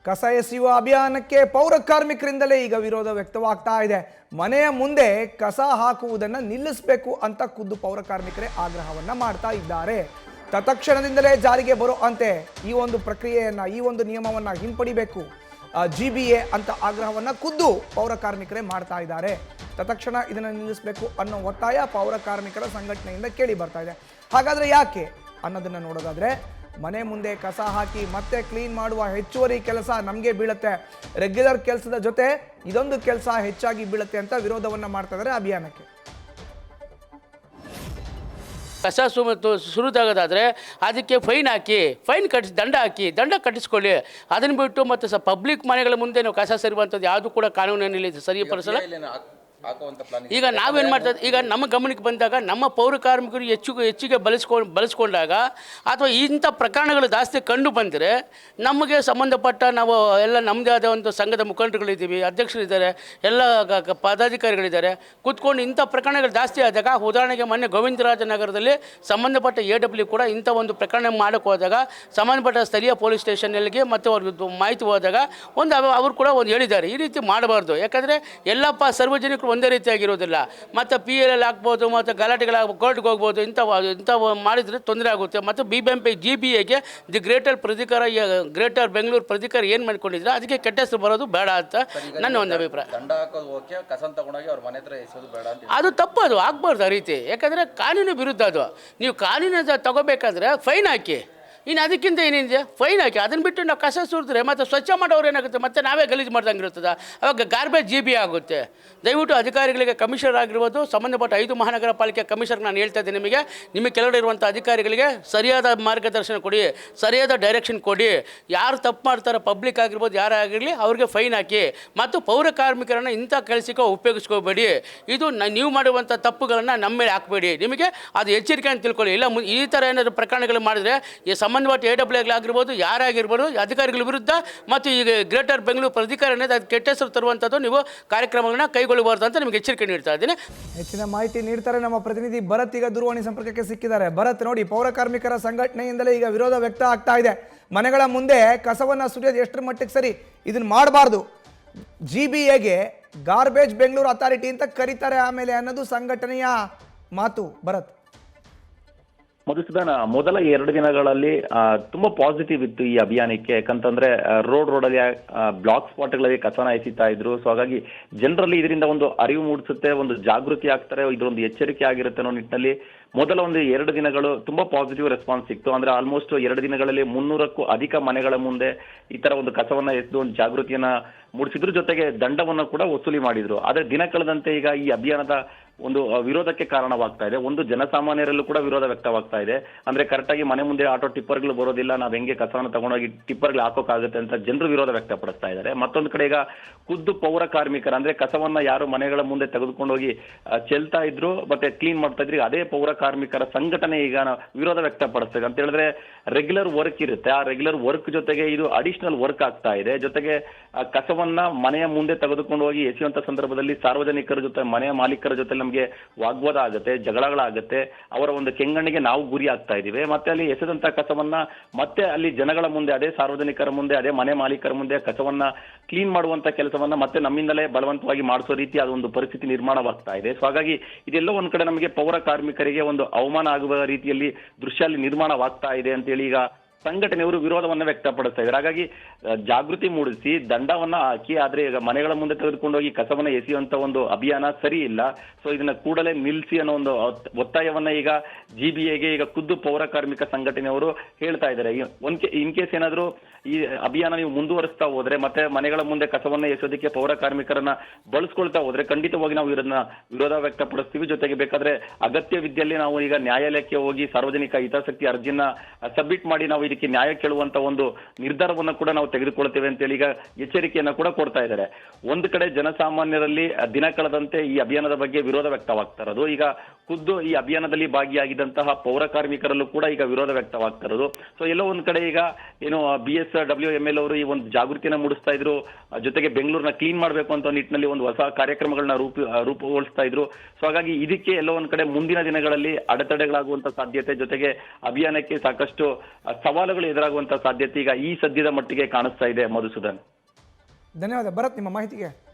ಕಸ ಎಸೆಯುವ ಅಭಿಯಾನಕ್ಕೆ ಪೌರ ಕಾರ್ಮಿಕರಿಂದಲೇ ಈಗ ವಿರೋಧ ವ್ಯಕ್ತವಾಗ್ತಾ ಇದೆ. ಮನೆಯ ಮುಂದೆ ಕಸ ಹಾಕುವುದನ್ನು ನಿಲ್ಲಿಸಬೇಕು ಅಂತ ಖುದ್ದು ಪೌರ ಕಾರ್ಮಿಕರೇ ಆಗ್ರಹವನ್ನ ಮಾಡ್ತಾ ಇದ್ದಾರೆ. ತತ್ಕ್ಷಣದಿಂದಲೇ ಜಾರಿಗೆ ಬರುವಂತೆ ಈ ಒಂದು ಪ್ರಕ್ರಿಯೆಯನ್ನ, ಈ ಒಂದು ನಿಯಮವನ್ನ ಹಿಂಪಡಿಬೇಕು GBA ಅಂತ ಆಗ್ರಹವನ್ನ ಖುದ್ದು ಪೌರ ಕಾರ್ಮಿಕರೇ ಮಾಡ್ತಾ ಇದ್ದಾರೆ. ತತ್ಕ್ಷಣ ಇದನ್ನು ನಿಲ್ಲಿಸಬೇಕು ಅನ್ನೋ ಒತ್ತಾಯ ಪೌರ ಕಾರ್ಮಿಕರ ಸಂಘಟನೆಯಿಂದ ಕೇಳಿ ಬರ್ತಾ ಇದೆ. ಹಾಗಾದ್ರೆ ಯಾಕೆ ಅನ್ನೋದನ್ನ ನೋಡೋದಾದ್ರೆ, ಮನೆ ಮುಂದೆ ಕಸ ಹಾಕಿ ಮತ್ತೆ ಕ್ಲೀನ್ ಮಾಡುವ ಹೆಚ್ಚುವರಿ ಕೆಲಸ ನಮಗೆ ಬೀಳುತ್ತೆ, ರೆಗ್ಯುಲರ್ ಕೆಲಸದ ಜೊತೆ ಇದೊಂದು ಕೆಲಸ ಹೆಚ್ಚಾಗಿ ಬೀಳುತ್ತೆ ಅಂತ ವಿರೋಧವನ್ನ ಮಾಡ್ತಾ ಇದ್ದಾರೆ ಅಭಿಯಾನಕ್ಕೆ. ಕಸ ಸುರಿದಾಗೋದಾದರೆ ಅದಕ್ಕೆ ಫೈನ್ ಹಾಕಿ, ಫೈನ್ ದಂಡ ಹಾಕಿ, ದಂಡ ಕಟ್ಟಿಸ್ಕೊಳ್ಳಿ. ಅದನ್ನು ಬಿಟ್ಟು ಮತ್ತು ಪಬ್ಲಿಕ್ ಮನೆಗಳ ಮುಂದೆ ನಾವು ಕಸ ಸರಿಯುವಂಥದ್ದು ಯಾವುದು ಕೂಡ ಕಾನೂನಿನಲ್ಲಿ ಸರಿಪಡಿಸಲ್ಲ. ಈಗ ನಾವೇನು ಮಾಡ್ತದೆ, ಈಗ ನಮ್ಮ ಗಮನಕ್ಕೆ ಬಂದಾಗ ನಮ್ಮ ಪೌರ ಕಾರ್ಮಿಕರು ಹೆಚ್ಚಿಗೆ ಬಳಸ್ಕೊಂಡಾಗ ಅಥವಾ ಇಂಥ ಪ್ರಕರಣಗಳು ಜಾಸ್ತಿ ಕಂಡು ಬಂದರೆ ನಮಗೆ ಸಂಬಂಧಪಟ್ಟ ನಾವು ಎಲ್ಲ ನಮ್ಮದೇ ಆದ ಒಂದು ಸಂಘದ ಮುಖಂಡರುಗಳಿದ್ದೀವಿ, ಅಧ್ಯಕ್ಷರಿದ್ದಾರೆ, ಎಲ್ಲ ಪದಾಧಿಕಾರಿಗಳಿದ್ದಾರೆ. ಕೂತ್ಕೊಂಡು ಇಂಥ ಪ್ರಕರಣಗಳು ಜಾಸ್ತಿ ಆದಾಗ, ಉದಾಹರಣೆಗೆ ಮೊನ್ನೆ ಗೋವಿಂದರಾಜನಗರದಲ್ಲಿ ಸಂಬಂಧಪಟ್ಟ AW ಕೂಡ ಇಂಥ ಒಂದು ಪ್ರಕರಣ ಮಾಡೋಕ್ಕೆ ಹೋದಾಗ ಸಂಬಂಧಪಟ್ಟ ಸ್ಥಳೀಯ ಪೊಲೀಸ್ ಸ್ಟೇಷನ್ಗಳಿಗೆ ಮತ್ತು ಅವ್ರಿಗೆ ಮಾಹಿತಿ ಹೋದಾಗ ಅವರು ಕೂಡ ಒಂದು ಹೇಳಿದ್ದಾರೆ, ಈ ರೀತಿ ಮಾಡಬಾರ್ದು. ಯಾಕಂದರೆ ಎಲ್ಲಪ್ಪ ಸಾರ್ವಜನಿಕರು ಒಂದೇ ರೀತಿಯಾಗಿರೋದಿಲ್ಲ, ಮತ್ತು PLL ಹಾಕ್ಬೋದು, ಮತ್ತು ಗಲಾಟೆಗಳಾಗ್ಬೋದು, ಕೋರ್ಟ್ಗೆ ಹೋಗ್ಬೋದು. ಇಂಥ ಮಾಡಿದರೆ ತೊಂದರೆ ಆಗುತ್ತೆ. ಮತ್ತು BBMP GBAಗೆ ದಿ ಗ್ರೇಟರ್ ಬೆಂಗಳೂರು ಪ್ರಾಧಿಕಾರ ಏನು ಮಾಡ್ಕೊಂಡಿದ್ರೆ ಅದಕ್ಕೆ ಕೆಟ್ಟ ಹೆಸರು ಬರೋದು ಬೇಡ ಅಂತ ನನ್ನ ಒಂದು ಅಭಿಪ್ರಾಯ. ಅದು ತಪ್ಪು, ಅದು ಆಗ್ಬಾರ್ದು ಆ ರೀತಿ. ಯಾಕಂದರೆ ಕಾನೂನು ವಿರುದ್ಧ ಅದು. ನೀವು ಕಾನೂನು ತಗೋಬೇಕಾದ್ರೆ ಫೈನ್ ಹಾಕಿ, ಇನ್ನು ಅದಕ್ಕಿಂತ ಏನಿದೆ ಫೈನ್ ಹಾಕಿ. ಅದನ್ನು ಬಿಟ್ಟು ನಾವು ಕಸ ಸುರಿದ್ರೆ ಮತ್ತು ಸ್ವಚ್ಛ ಮಾಡೋರು ಏನಾಗುತ್ತೆ, ಮತ್ತೆ ನಾವೇ ಗಲೀಜು ಮಾಡ್ದಂಗೆ ಇರ್ತದೆ. ಅವಾಗ ಗಾರ್ಬೇಜ್ GBA ಆಗುತ್ತೆ. ದಯವಿಟ್ಟು ಅಧಿಕಾರಿಗಳಿಗೆ, ಕಮಿಷನರ್ ಆಗಿರ್ಬೋದು, ಸಂಬಂಧಪಟ್ಟ 5 ಮಹಾನಗರ ಪಾಲಿಕೆ ಕಮಿಷನರ್ ನಾನು ಹೇಳ್ತಾ ಇದ್ದೀನಿ, ನಿಮಗೆ ಕೆಳಗಡೆ ಇರುವಂಥ ಅಧಿಕಾರಿಗಳಿಗೆ ಸರಿಯಾದ ಮಾರ್ಗದರ್ಶನ ಕೊಡಿ, ಸರಿಯಾದ ಡೈರೆಕ್ಷನ್ ಕೊಡಿ. ಯಾರು ತಪ್ಪು ಮಾಡ್ತಾರೆ, ಪಬ್ಲಿಕ್ ಆಗಿರ್ಬೋದು, ಯಾರೇ ಆಗಿರಲಿ, ಅವ್ರಿಗೆ ಫೈನ್ ಹಾಕಿ. ಮತ್ತು ಪೌರ ಕಾರ್ಮಿಕರನ್ನು ಇಂಥ ಕೆಲಸಕ್ಕೆ ಉಪಯೋಗಿಸ್ಕೋಬೇಡಿ. ಇದು ನೀವು ಮಾಡುವಂಥ ತಪ್ಪುಗಳನ್ನು ನಮ್ಮ ಮೇಲೆ ಹಾಕಬೇಡಿ. ನಿಮಗೆ ಅದು ಎಚ್ಚರಿಕೆ ಅಂತ ತಿಳ್ಕೊಳ್ಳಿ. ಇಲ್ಲ ಈ ಥರ ಏನಾದರೂ ಪ್ರಕರಣಗಳು ಮಾಡಿದ್ರೆ ಸಂಬಂಧಪಟ್ಟ AW ಆಗಿರ್ಬೋದು, ಯಾರಾಗಿರ್ಬೋದು, ಅಧಿಕಾರಿಗಳ ವಿರುದ್ಧ ಮತ್ತು ಈಗ ಗ್ರೇಟರ್ ಬೆಂಗಳೂರು ಪ್ರಾಧಿಕಾರ ಅದು ಕೆಟ್ಟ ಹೆಸರು ತರುವಂಥದ್ದು ನೀವು ಕಾರ್ಯಕ್ರಮಗಳನ್ನ ಕೈಗೊಳ್ಳಬಾರ್ದು ಅಂತ ನಿಮಗೆ ಎಚ್ಚರಿಕೆ ನೀಡ್ತಾ ಇದ್ದೀನಿ. ಹೆಚ್ಚಿನ ಮಾಹಿತಿ ನೀಡ್ತಾರೆ ನಮ್ಮ ಪ್ರತಿನಿಧಿ ಭರತ್. ಈಗ ದೂರವಾಣಿ ಸಂಪರ್ಕಕ್ಕೆ ಸಿಕ್ಕಿದ್ದಾರೆ. ಭರತ್, ನೋಡಿ, ಪೌರ ಕಾರ್ಮಿಕರ ಸಂಘಟನೆಯಿಂದಲೇ ಈಗ ವಿರೋಧ ವ್ಯಕ್ತ ಆಗ್ತಾ ಇದೆ. ಮನೆಗಳ ಮುಂದೆ ಕಸವನ್ನ ಸುರಿಯೋದು ಎಷ್ಟರ ಮಟ್ಟಿಗೆ ಸರಿ, ಇದನ್ನ ಮಾಡಬಾರ್ದು, GBAಗೆ ಗಾರ್ಬೇಜ್ ಬೆಂಗಳೂರು ಅಥಾರಿಟಿ ಅಂತ ಕರೀತಾರೆ ಆಮೇಲೆ ಅನ್ನೋದು ಸಂಘಟನೆಯ ಮಾತು. ಭರತ್, ಮಧುಸೂದನ್, ಮೊದಲ 2 ದಿನಗಳಲ್ಲಿ ತುಂಬಾ ಪಾಸಿಟಿವ್ ಇತ್ತು ಈ ಅಭಿಯಾನಕ್ಕೆ. ಯಾಕಂತಂದ್ರೆ ರೋಡಲ್ಲಿ ಬ್ಲಾಕ್ ಸ್ಪಾಟ್ಗಳಲ್ಲಿ ಕಸನ ಎಸಿತಾ ಇದ್ರು. ಸೊ ಹಾಗಾಗಿ ಜನರಲ್ಲಿ ಇದರಿಂದ ಒಂದು ಅರಿವು ಮೂಡಿಸುತ್ತೆ, ಒಂದು ಜಾಗೃತಿ ಆಗ್ತಾರೆ, ಇದೊಂದು ಎಚ್ಚರಿಕೆ ಆಗಿರುತ್ತೆ ಅನ್ನೋ ನಿಟ್ಟಿನಲ್ಲಿ ಮೊದಲ ಒಂದು 2 ದಿನಗಳು ತುಂಬಾ ಪಾಸಿಟಿವ್ ರೆಸ್ಪಾನ್ಸ್ ಸಿಕ್ತು. ಅಂದ್ರೆ ಆಲ್ಮೋಸ್ಟ್ 2 ದಿನಗಳಲ್ಲಿ 300ಕ್ಕೂ ಅಧಿಕ ಮನೆಗಳ ಮುಂದೆ ಈ ತರ ಒಂದು ಕಸವನ್ನ ಎಸೆದು ಒಂದು ಜಾಗೃತಿಯನ್ನ ಮೂಡಿಸಿದ್ರು, ಜೊತೆಗೆ ದಂಡವನ್ನ ಕೂಡ ವಸೂಲಿ ಮಾಡಿದ್ರು. ಆದ್ರೆ ದಿನ ಕಳೆದಂತೆ ಈಗ ಈ ಅಭಿಯಾನದ ಒಂದು ವಿರೋಧಕ್ಕೆ ಕಾರಣವಾಗ್ತಾ ಇದೆ. ಒಂದು ಜನಸಾಮಾನ್ಯರಲ್ಲೂ ಕೂಡ ವಿರೋಧ ವ್ಯಕ್ತವಾಗ್ತಾ ಇದೆ. ಅಂದ್ರೆ ಕರೆಕ್ಟಾಗಿ ಮನೆ ಮುಂದೆ ಆಟೋ ಟಿಪ್ಪರ್ಗಳು ಬರೋದಿಲ್ಲ, ನಾವ್ ಹೆಂಗೆ ಕಸವನ್ನು ತಗೊಂಡೋಗಿ ಟಿಪ್ಪರ್ಗಳು ಹಾಕೋಕ್ಕಾಗುತ್ತೆ ಅಂತ ಜನರು ವಿರೋಧ ವ್ಯಕ್ತಪಡಿಸ್ತಾ ಇದ್ದಾರೆ. ಮತ್ತೊಂದು ಕಡೆ ಈಗ ಖುದ್ದು ಪೌರ ಕಾರ್ಮಿಕರ, ಅಂದ್ರೆ ಕಸವನ್ನ ಯಾರು ಮನೆಗಳ ಮುಂದೆ ತೆಗೆದುಕೊಂಡೋಗಿ ಚೆಲ್ತಾ ಇದ್ರು ಮತ್ತೆ ಕ್ಲೀನ್ ಮಾಡ್ತಾ ಇದ್ರು, ಅದೇ ಪೌರ ಕಾರ್ಮಿಕರ ಸಂಘಟನೆ ಈಗ ವಿರೋಧ ವ್ಯಕ್ತಪಡಿಸ್ತದೆ. ಅಂತ ಹೇಳಿದ್ರೆ ರೆಗ್ಯುಲರ್ ವರ್ಕ್ ಇರುತ್ತೆ, ಆ ರೆಗ್ಯುಲರ್ ವರ್ಕ್ ಜೊತೆಗೆ ಇದು ಅಡಿಷನಲ್ ವರ್ಕ್ ಆಗ್ತಾ ಇದೆ. ಜೊತೆಗೆ ಕಸವನ್ನ ಮನೆಯ ಮುಂದೆ ತೆಗೆದುಕೊಂಡು ಹೋಗಿ ಎಸೆಯುವಂತ ಸಂದರ್ಭದಲ್ಲಿ ಸಾರ್ವಜನಿಕರ ಜೊತೆ, ಮನೆಯ ಮಾಲೀಕರ ಜೊತೆ ನಮಗೆ ವಾಗ್ವಾದ ಆಗುತ್ತೆ, ಜಗಳಗಳಾಗುತ್ತೆ, ಅವರ ಒಂದು ಕೆಂಗಣ್ಣಿಗೆ ನಾವು ಗುರಿ ಆಗ್ತಾ ಇದೀವಿ. ಮತ್ತೆ ಅಲ್ಲಿ ಎಸೆದಂತ ಕಸವನ್ನ ಮತ್ತೆ ಅಲ್ಲಿ ಜನಗಳ ಮುಂದೆ, ಅದೇ ಸಾರ್ವಜನಿಕರ ಮುಂದೆ, ಅದೇ ಮನೆ ಮಾಲೀಕರ ಮುಂದೆ ಕಸವನ್ನ ಕ್ಲೀನ್ ಮಾಡುವಂತ ಕೆಲಸವನ್ನ ಮತ್ತೆ ನಮ್ಮಿಂದಲೇ ಬಲವಂತವಾಗಿ ಮಾಡಿಸೋ ರೀತಿ ಅದೊಂದು ಪರಿಸ್ಥಿತಿ ನಿರ್ಮಾಣವಾಗ್ತಾ ಇದೆ. ಸೊ ಹಾಗಾಗಿ ಇದೆಲ್ಲೋ ಒಂದ್ ಕಡೆ ನಮಗೆ ಪೌರ ಕಾರ್ಮಿಕರಿಗೆ ಒಂದು ಅವಮಾನ ಆಗುವ ರೀತಿಯಲ್ಲಿ ದೃಶ್ಯ ಅಲ್ಲಿ ನಿರ್ಮಾಣವಾಗ್ತಾ ಇದೆ ಅಂತೇಳಿ ಈಗ ಸಂಘಟನೆಯವರು ವಿರೋಧವನ್ನ ವ್ಯಕ್ತಪಡಿಸ್ತಾ ಇದ್ದಾರೆ. ಹಾಗಾಗಿ ಜಾಗೃತಿ ಮೂಡಿಸಿ ದಂಡವನ್ನ ಹಾಕಿ, ಆದ್ರೆ ಈಗ ಮನೆಗಳ ಮುಂದೆ ತೆಗೆದುಕೊಂಡೋಗಿ ಕಸವನ್ನ ಎಸೆಯುವಂತ ಒಂದು ಅಭಿಯಾನ ಸರಿ ಇಲ್ಲ. ಸೊ ಇದನ್ನ ಕೂಡಲೇ ನಿಲ್ಲಿಸಿ ಅನ್ನೋ ಒಂದು ಒತ್ತಾಯವನ್ನ ಈಗ GBAಗೆ ಈಗ ಖುದ್ದು ಪೌರ ಕಾರ್ಮಿಕ ಸಂಘಟನೆಯವರು ಹೇಳ್ತಾ ಇದ್ದಾರೆ. ಇನ್ ಕೇಸ್ ಏನಾದ್ರು ಈ ಅಭಿಯಾನ ನೀವು ಮುಂದುವರಿಸ್ತಾ ಹೋದ್ರೆ, ಮತ್ತೆ ಮನೆಗಳ ಮುಂದೆ ಕಸವನ್ನ ಎಸೆಯೋದಕ್ಕೆ ಪೌರ ಕಾರ್ಮಿಕರನ್ನ ಬಳಸ್ಕೊಳ್ತಾ ಹೋದ್ರೆ ಖಂಡಿತವಾಗಿ ನಾವು ಇದನ್ನ ವಿರೋಧ ವ್ಯಕ್ತಪಡಿಸ್ತೀವಿ. ಜೊತೆಗೆ ಬೇಕಾದ್ರೆ ಅಗತ್ಯವಿದ್ದಲ್ಲಿ ನಾವು ಈಗ ನ್ಯಾಯಾಲಯಕ್ಕೆ ಹೋಗಿ ಸಾರ್ವಜನಿಕ ಹಿತಾಸಕ್ತಿ ಅರ್ಜಿಯನ್ನ ಸಬ್ಮಿಟ್ ಮಾಡಿ ನಾವು ಇದಕ್ಕೆ ನ್ಯಾಯ ಕೇಳುವಂತ ಒಂದು ನಿರ್ಧಾರವನ್ನ ಕೂಡ ನಾವು ತೆಗೆದುಕೊಳ್ತೇವೆ ಅಂತೇಳಿ ಈಗ ಎಚ್ಚರಿಕೆಯನ್ನ ಕೂಡ ಕೊಡ್ತಾ ಇದ್ದಾರೆ. ಒಂದು ಕಡೆ ಜನಸಾಮಾನ್ಯರಲ್ಲಿ ದಿನ ಕಳೆದಂತೆ ಈ ಅಭಿಯಾನದ ಬಗ್ಗೆ ವಿರೋಧ ವ್ಯಕ್ತವಾಗ್ತಾ ಇರೋದು, ಈಗ ಖುದ್ದು ಈ ಅಭಿಯಾನದಲ್ಲಿ ಭಾಗಿಯಾಗಿದ್ದಂತಹ ಪೌರ ಕಾರ್ಮಿಕರಲ್ಲೂ ಕೂಡ ಈಗ ವಿರೋಧ ವ್ಯಕ್ತವಾಗ್ತಾ ಇರೋದು. ಸೊ ಎಲ್ಲೋ ಒಂದ್ ಕಡೆ ಈಗ ಏನು BSWML ಅವರು ಈ ಒಂದು ಜಾಗೃತಿಯನ್ನ ಮೂಡಿಸ್ತಾ ಇದ್ರು, ಜೊತೆಗೆ ಬೆಂಗಳೂರನ್ನ ಕ್ಲೀನ್ ಮಾಡಬೇಕು ಅಂತ ನಿಟ್ಟಿನಲ್ಲಿ ಒಂದು ಹೊಸ ಕಾರ್ಯಕ್ರಮಗಳನ್ನ ರೂಪುಗೊಳಿಸ್ತಾ ಇದ್ರು. ಸೊ ಹಾಗಾಗಿ ಇದಕ್ಕೆ ಎಲ್ಲೋ ಒಂದ್ ಕಡೆ ಮುಂದಿನ ದಿನಗಳಲ್ಲಿ ಅಡೆತಡೆಗಳಾಗುವಂತ ಸಾಧ್ಯತೆ, ಜೊತೆಗೆ ಅಭಿಯಾನಕ್ಕೆ ಸಾಕಷ್ಟು ಸವಾಲು ಸವಾಲುಗಳು ಎದುರಾಗುವಂತ ಸಾಧ್ಯತೆ ಈಗ ಈ ಸದ್ಯದ ಮಟ್ಟಿಗೆ ಕಾಣಿಸ್ತಾ ಇದೆ ಮಧುಸೂದನ್. ಧನ್ಯವಾದ ಭರತ್ ನಿಮ್ಮ ಮಾಹಿತಿಗೆ.